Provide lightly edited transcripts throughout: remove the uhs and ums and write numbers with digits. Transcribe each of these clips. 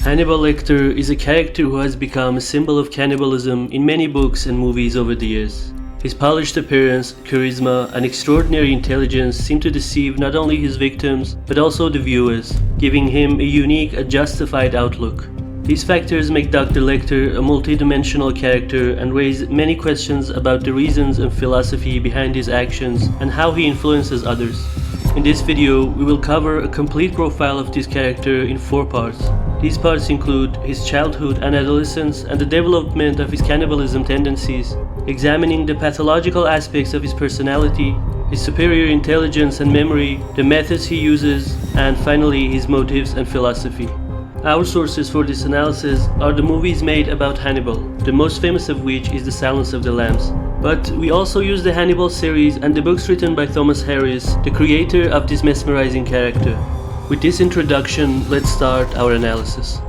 Hannibal Lecter is a character who has become a symbol of cannibalism in many books and movies over the years. His polished appearance, charisma, and extraordinary intelligence seem to deceive not only his victims, but also the viewers, giving him a unique and justified outlook. These factors make Dr. Lecter a multi-dimensional character and raise many questions about the reasons and philosophy behind his actions and how he influences others. In this video, we will cover a complete profile of this character in 4 parts. These parts include his childhood and adolescence and the development of his cannibalism tendencies, examining the pathological aspects of his personality, his superior intelligence and memory, the methods he uses, and finally his motives and philosophy. Our sources for this analysis are the movies made about Hannibal, the most famous of which is The Silence of the Lambs. But we also use the Hannibal series and the books written by Thomas Harris, the creator of this mesmerizing character. With this introduction, let's start our analysis.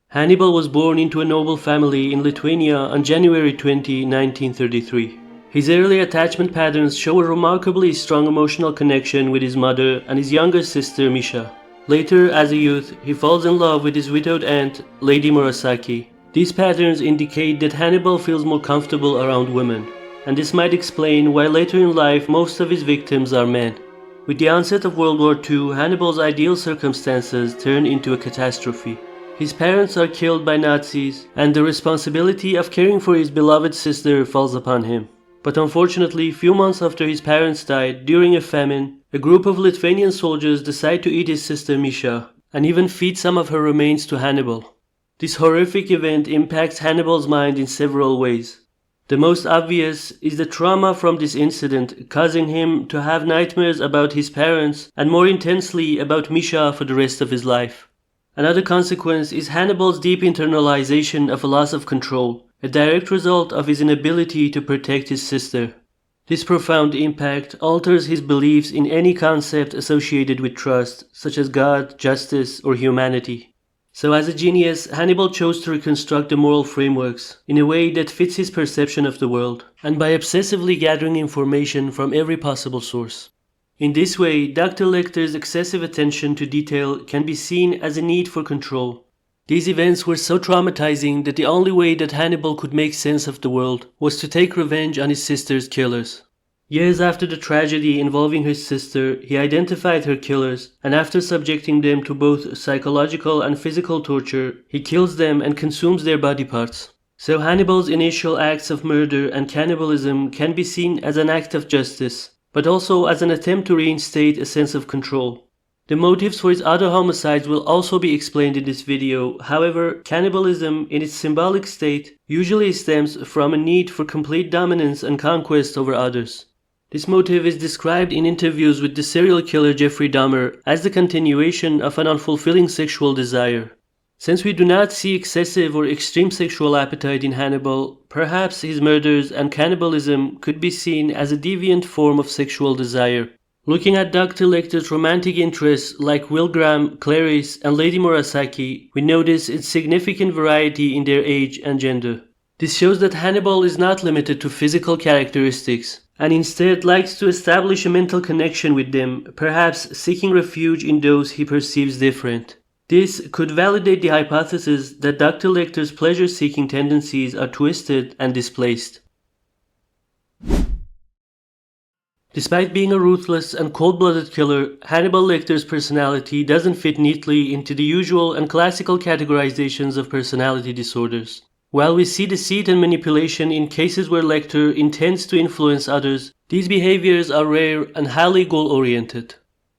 Hannibal was born into a noble family in Lithuania on January 20, 1933. His early attachment patterns show a remarkably strong emotional connection with his mother and his younger sister Misha. Later, as a youth, he falls in love with his widowed aunt, Lady Murasaki. These patterns indicate that Hannibal feels more comfortable around women, and this might explain why later in life most of his victims are men. With the onset of World War II, Hannibal's ideal circumstances turn into a catastrophe. His parents are killed by Nazis, and the responsibility of caring for his beloved sister falls upon him. But unfortunately, few months after his parents died during a famine, a group of Lithuanian soldiers decide to eat his sister Misha, and even feed some of her remains to Hannibal. This horrific event impacts Hannibal's mind in several ways. The most obvious is the trauma from this incident, causing him to have nightmares about his parents and more intensely about Misha for the rest of his life. Another consequence is Hannibal's deep internalization of a loss of control, a direct result of his inability to protect his sister. This profound impact alters his beliefs in any concept associated with trust, such as God, justice, or humanity. So as a genius, Hannibal chose to reconstruct the moral frameworks in a way that fits his perception of the world, and by obsessively gathering information from every possible source. In this way, Dr. Lecter's excessive attention to detail can be seen as a need for control. These events were so traumatizing that the only way that Hannibal could make sense of the world was to take revenge on his sister's killers. Years after the tragedy involving his sister, he identified her killers, and after subjecting them to both psychological and physical torture, he kills them and consumes their body parts. So Hannibal's initial acts of murder and cannibalism can be seen as an act of justice, but also as an attempt to reinstate a sense of control. The motives for his other homicides will also be explained in this video. However, cannibalism in its symbolic state usually stems from a need for complete dominance and conquest over others. This motive is described in interviews with the serial killer Jeffrey Dahmer as the continuation of an unfulfilling sexual desire. Since we do not see excessive or extreme sexual appetite in Hannibal, perhaps his murders and cannibalism could be seen as a deviant form of sexual desire. Looking at Dr. Lecter's romantic interests like Will Graham, Clarice, and Lady Murasaki, we notice its significant variety in their age and gender. This shows that Hannibal is not limited to physical characteristics, and instead likes to establish a mental connection with them, perhaps seeking refuge in those he perceives different. This could validate the hypothesis that Dr. Lecter's pleasure-seeking tendencies are twisted and displaced. Despite being a ruthless and cold-blooded killer, Hannibal Lecter's personality doesn't fit neatly into the usual and classical categorizations of personality disorders. While we see deceit and manipulation in cases where Lecter intends to influence others, these behaviors are rare and highly goal-oriented.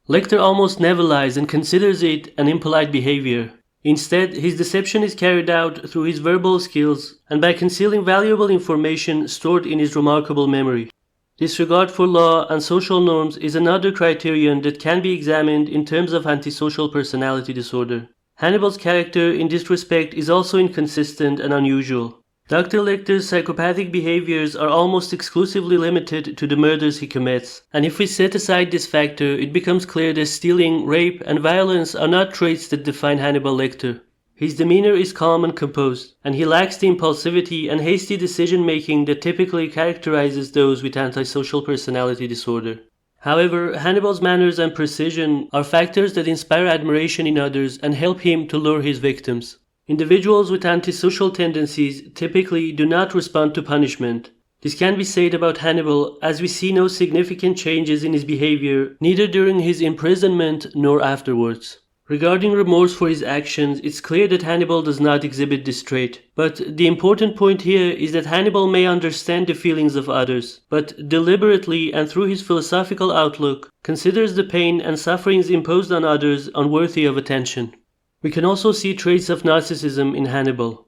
Lecter almost never lies and considers it an impolite behavior. Instead, his deception is carried out through his verbal skills and by concealing valuable information stored in his remarkable memory. Disregard for law and social norms is another criterion that can be examined in terms of antisocial personality disorder. Hannibal's character in this respect is also inconsistent and unusual. Dr. Lecter's psychopathic behaviors are almost exclusively limited to the murders he commits, and if we set aside this factor, it becomes clear that stealing, rape, and violence are not traits that define Hannibal Lecter. His demeanor is calm and composed, and he lacks the impulsivity and hasty decision-making that typically characterizes those with antisocial personality disorder. However, Hannibal's manners and precision are factors that inspire admiration in others and help him to lure his victims. Individuals with antisocial tendencies typically do not respond to punishment. This can be said about Hannibal, as we see no significant changes in his behavior, neither during his imprisonment nor afterwards. Regarding remorse for his actions, it's clear that Hannibal does not exhibit this trait. But the important point here is that Hannibal may understand the feelings of others, but deliberately and through his philosophical outlook, considers the pain and sufferings imposed on others unworthy of attention. We can also see traits of narcissism in Hannibal.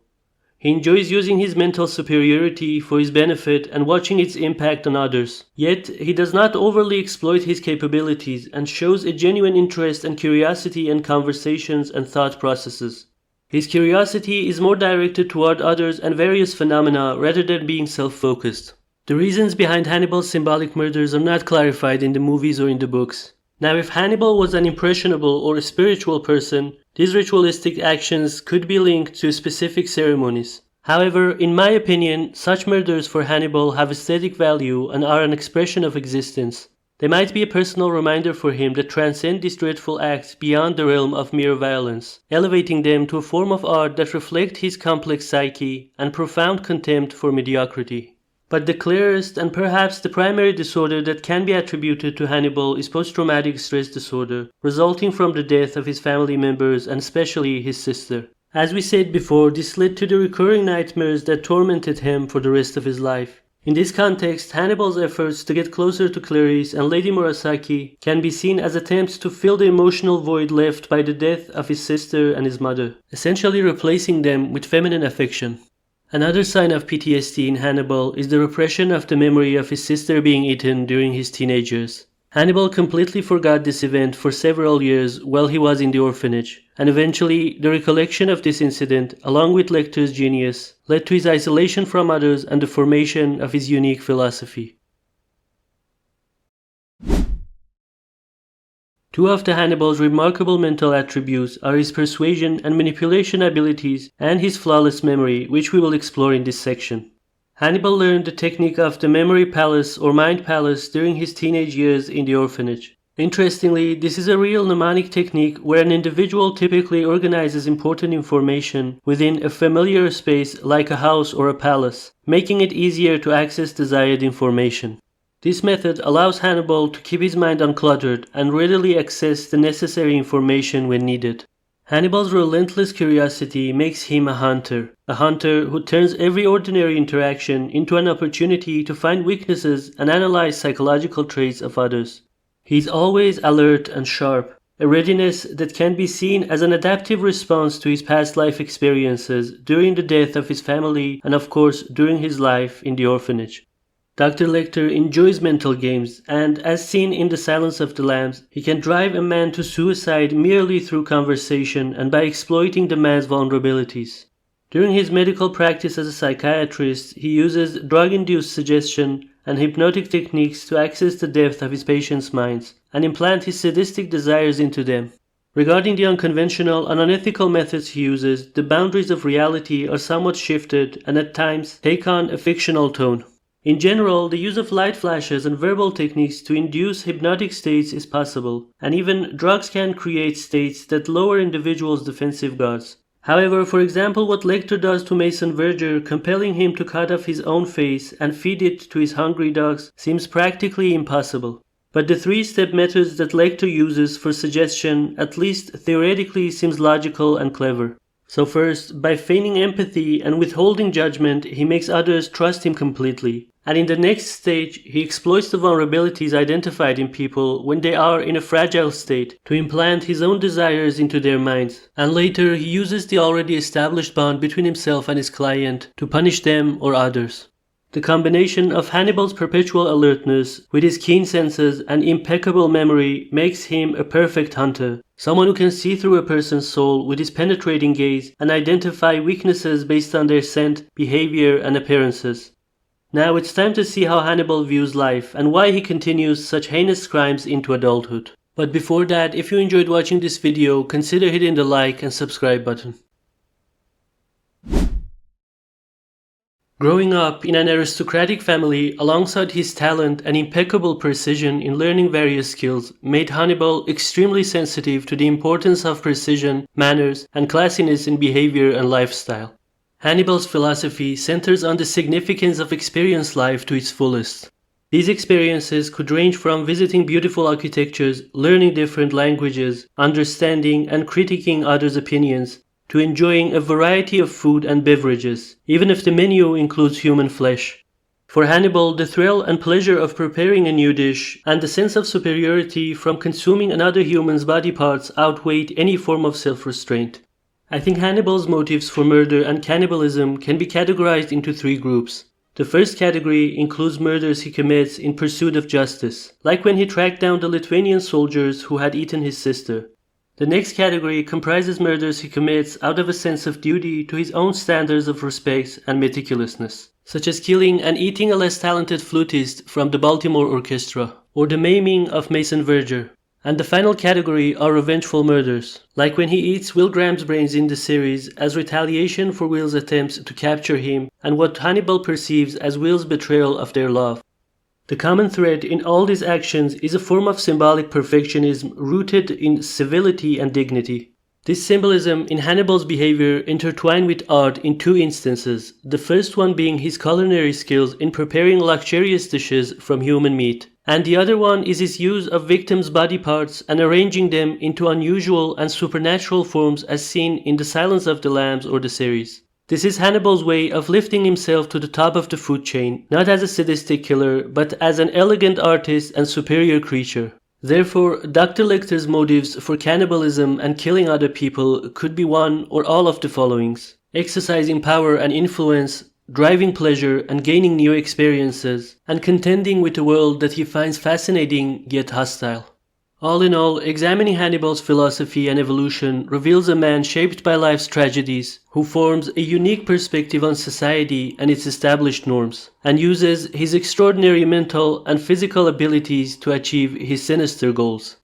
He enjoys using his mental superiority for his benefit and watching its impact on others. Yet, he does not overly exploit his capabilities and shows a genuine interest and curiosity in conversations and thought processes. His curiosity is more directed toward others and various phenomena rather than being self-focused. The reasons behind Hannibal's symbolic murders are not clarified in the movies or in the books. Now, if Hannibal was an impressionable or a spiritual person, these ritualistic actions could be linked to specific ceremonies. However, in my opinion, such murders for Hannibal have aesthetic value and are an expression of existence. They might be a personal reminder for him that transcend these dreadful acts beyond the realm of mere violence, elevating them to a form of art that reflect his complex psyche and profound contempt for mediocrity. But the clearest and perhaps the primary disorder that can be attributed to Hannibal is post-traumatic stress disorder, resulting from the death of his family members and especially his sister. As we said before, this led to the recurring nightmares that tormented him for the rest of his life. In this context, Hannibal's efforts to get closer to Clarice and Lady Murasaki can be seen as attempts to fill the emotional void left by the death of his sister and his mother, essentially replacing them with feminine affection. Another sign of PTSD in Hannibal is the repression of the memory of his sister being eaten during his teenage years. Hannibal completely forgot this event for several years while he was in the orphanage, and eventually the recollection of this incident, along with Lecter's genius, led to his isolation from others and the formation of his unique philosophy. Two of the Hannibal's remarkable mental attributes are his persuasion and manipulation abilities and his flawless memory, which we will explore in this section. Hannibal learned the technique of the memory palace or mind palace during his teenage years in the orphanage. Interestingly, this is a real mnemonic technique where an individual typically organizes important information within a familiar space like a house or a palace, making it easier to access desired information. This method allows Hannibal to keep his mind uncluttered and readily access the necessary information when needed. Hannibal's relentless curiosity makes him a hunter who turns every ordinary interaction into an opportunity to find weaknesses and analyze psychological traits of others. He is always alert and sharp, a readiness that can be seen as an adaptive response to his past life experiences during the death of his family and of course during his life in the orphanage. Dr. Lecter enjoys mental games, and as seen in The Silence of the Lambs, he can drive a man to suicide merely through conversation and by exploiting the man's vulnerabilities. During his medical practice as a psychiatrist, he uses drug-induced suggestion and hypnotic techniques to access the depth of his patients' minds and implant his sadistic desires into them. Regarding the unconventional and unethical methods he uses, the boundaries of reality are somewhat shifted and at times take on a fictional tone. In general, the use of light flashes and verbal techniques to induce hypnotic states is possible, and even drugs can create states that lower individuals' defensive guards. However, for example, what Lecter does to Mason Verger, compelling him to cut off his own face and feed it to his hungry dogs, seems practically impossible. But the three-step methods that Lecter uses for suggestion, at least theoretically, seems logical and clever. So first, by feigning empathy and withholding judgment, he makes others trust him completely. And in the next stage, he exploits the vulnerabilities identified in people when they are in a fragile state to implant his own desires into their minds. And later, he uses the already established bond between himself and his client to punish them or others. The combination of Hannibal's perpetual alertness with his keen senses and impeccable memory makes him a perfect hunter, someone who can see through a person's soul with his penetrating gaze and identify weaknesses based on their scent, behavior, and appearances. Now it's time to see how Hannibal views life and why he continues such heinous crimes into adulthood. But before that, if you enjoyed watching this video, consider hitting the like and subscribe button. Growing up in an aristocratic family alongside his talent and impeccable precision in learning various skills made Hannibal extremely sensitive to the importance of precision, manners, and classiness in behavior and lifestyle. Hannibal's philosophy centers on the significance of experienced life to its fullest. These experiences could range from visiting beautiful architectures, learning different languages, understanding and critiquing others' opinions, to enjoying a variety of food and beverages, even if the menu includes human flesh. For Hannibal, the thrill and pleasure of preparing a new dish and the sense of superiority from consuming another human's body parts outweighed any form of self-restraint. I think Hannibal's motives for murder and cannibalism can be categorized into three groups. The first category includes murders he commits in pursuit of justice, like when he tracked down the Lithuanian soldiers who had eaten his sister. The next category comprises murders he commits out of a sense of duty to his own standards of respect and meticulousness, such as killing and eating a less talented flutist from the Baltimore Orchestra, or the maiming of Mason Verger. And the final category are revengeful murders, like when he eats Will Graham's brains in the series as retaliation for Will's attempts to capture him and what Hannibal perceives as Will's betrayal of their love. The common thread in all these actions is a form of symbolic perfectionism rooted in civility and dignity. This symbolism in Hannibal's behavior intertwined with art in two instances, the first one being his culinary skills in preparing luxurious dishes from human meat, and the other one is his use of victims' body parts and arranging them into unusual and supernatural forms as seen in The Silence of the Lambs or the series. This is Hannibal's way of lifting himself to the top of the food chain, not as a sadistic killer, but as an elegant artist and superior creature. Therefore, Dr. Lecter's motives for cannibalism and killing other people could be one or all of the followings: exercising power and influence, driving pleasure and gaining new experiences, and contending with a world that he finds fascinating yet hostile. All in all, examining Hannibal's philosophy and evolution reveals a man shaped by life's tragedies, who forms a unique perspective on society and its established norms, and uses his extraordinary mental and physical abilities to achieve his sinister goals.